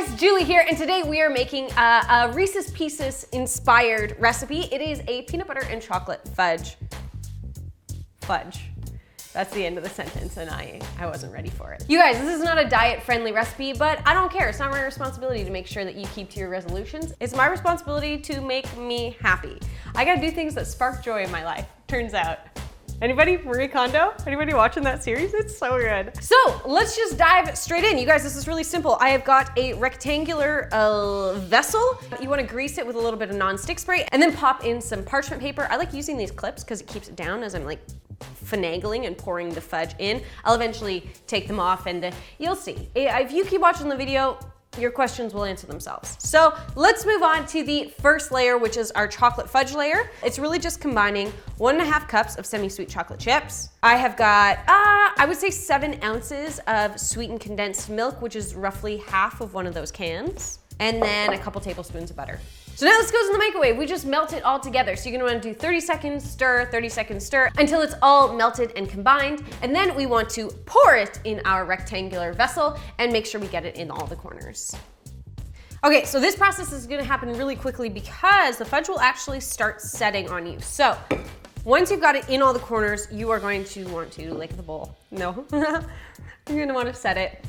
guys, Julie here, and today we are making a Reese's Pieces inspired recipe. It is a peanut butter and chocolate fudge. Fudge. That's the end of the sentence, and I wasn't ready for it. You guys, this is not a diet-friendly recipe, but I don't care. It's not my responsibility to make sure that you keep to your resolutions. It's my responsibility to make me happy. I gotta do things that spark joy in my life, turns out. Anybody? Marie Kondo? Anybody watching that series? It's so good. So let's just dive straight in. You guys, this is really simple. I have got a rectangular vessel. You wanna grease it with a little bit of non-stick spray and then pop in some parchment paper. I like using these clips because it keeps it down as I'm like finagling and pouring the fudge in. I'll eventually take them off and you'll see. If you keep watching the video, your questions will answer themselves. So let's move on to the first layer, which is our chocolate fudge layer. It's really just combining 1.5 cups of semi-sweet chocolate chips. I have got, I would say 7 ounces of sweetened condensed milk, which is roughly half of one of those cans. And then a couple tablespoons of butter. So now this goes in the microwave. We just melt it all together. So you're gonna wanna do 30 seconds, stir, 30 seconds, stir, until it's all melted and combined. And then we want to pour it in our rectangular vessel and make sure we get it in all the corners. Okay, so this process is gonna happen really quickly because the fudge will actually start setting on you. So once you've got it in all the corners, you are going to want to, like the bowl, no. You're gonna wanna set it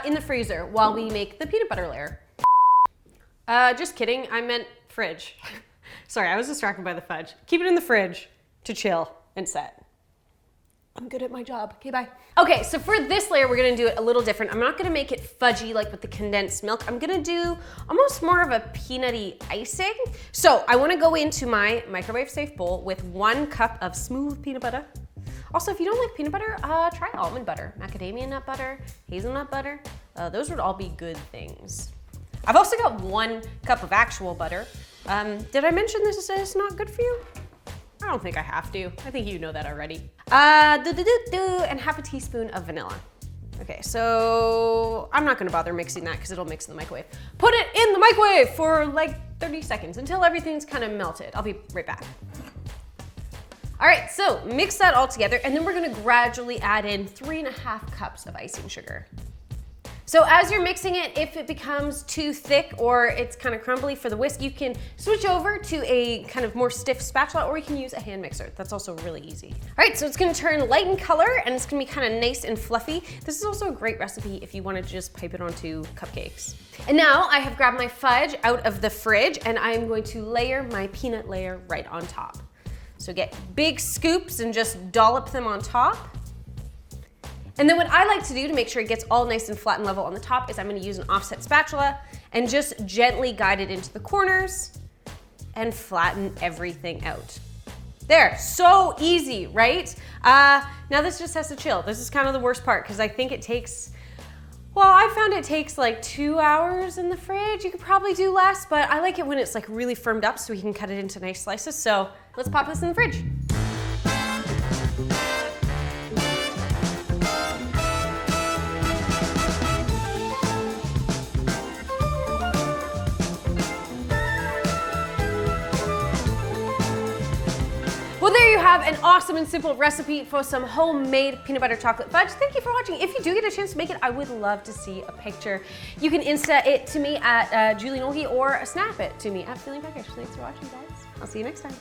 in the freezer while we make the peanut butter layer. Just kidding, I meant fridge. Sorry, I was distracted by the fudge. Keep it in the fridge to chill and set. I'm good at my job, okay, bye. Okay, so for this layer, we're gonna do it a little different. I'm not gonna make it fudgy like with the condensed milk. I'm gonna do almost more of a peanutty icing. So I wanna go into my microwave safe bowl with 1 cup of smooth peanut butter. Also, if you don't like peanut butter, try almond butter, macadamia nut butter, hazelnut butter. Those would all be good things. I've also got 1 cup of actual butter. Did I mention this is not good for you? I don't think I have to. I think you know that already. And half a teaspoon of vanilla. Okay, so I'm not gonna bother mixing that because it'll mix in the microwave. Put it in the microwave for like 30 seconds until everything's kind of melted. I'll be right back. All right, so mix that all together and then we're gonna gradually add in 3.5 cups of icing sugar. So as you're mixing it, if it becomes too thick or it's kind of crumbly for the whisk, you can switch over to a kind of more stiff spatula or you can use a hand mixer. That's also really easy. All right, so it's gonna turn light in color and it's gonna be kind of nice and fluffy. This is also a great recipe if you wanted to just pipe it onto cupcakes. And now I have grabbed my fudge out of the fridge and I'm going to layer my peanut layer right on top. So get big scoops and just dollop them on top. And then what I like to do to make sure it gets all nice and flat and level on the top is I'm gonna use an offset spatula and just gently guide it into the corners and flatten everything out. There, so easy, right? Now this just has to chill. This is kind of the worst part because I think it takes, well, I found it takes like 2 hours in the fridge. You could probably do less, but I like it when it's like really firmed up so we can cut it into nice slices. So let's pop this in the fridge. Well, there you have an awesome and simple recipe for some homemade peanut butter chocolate fudge. Thank you for watching. If you do get a chance to make it, I would love to see a picture. You can Insta it to me at Julie Nohe or snap it to me at Feeling Peckish. Thanks for watching, guys. I'll see you next time.